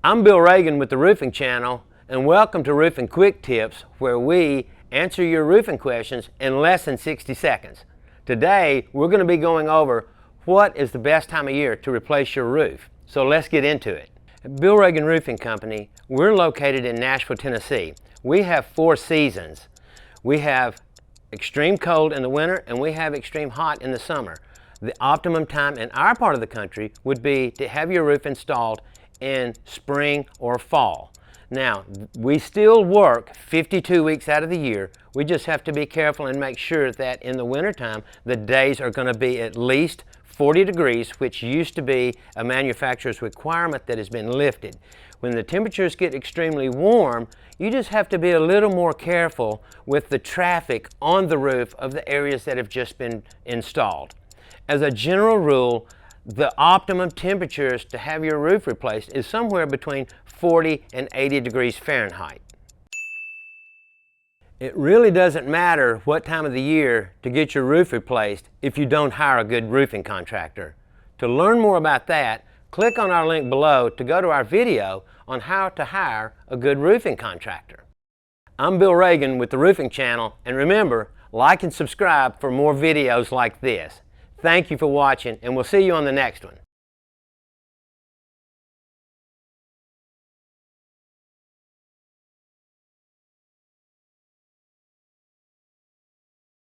I'm Bill Ragan with the Roofing Channel, and welcome to Roofing Quick Tips, where we answer your roofing questions in less than 60 seconds. Today, we're going to be going over what is the best time of year to replace your roof. So let's get into it. At Bill Ragan Roofing Company, we're located in Nashville, Tennessee. We have 4 seasons. We have extreme cold in the winter and we have extreme hot in the summer. The optimum time in our part of the country would be to have your roof installed in spring or fall. Now, we still work 52 weeks out of the year. We just have to be careful and make sure that in the wintertime, the days are going to be at least 40 degrees, which used to be a manufacturer's requirement that has been lifted. When the temperatures get extremely warm, you just have to be a little more careful with the traffic on the roof of the areas that have just been installed. As a general rule, the optimum temperatures to have your roof replaced is somewhere between 40 and 80 degrees Fahrenheit. It really doesn't matter what time of the year to get your roof replaced if you don't hire a good roofing contractor. To learn more about that, click on our link below to go to our video on how to hire a good roofing contractor. I'm Bill Ragan with the Roofing Channel, and remember, like and subscribe for more videos like this. Thank you for watching, and we'll see you on the next one.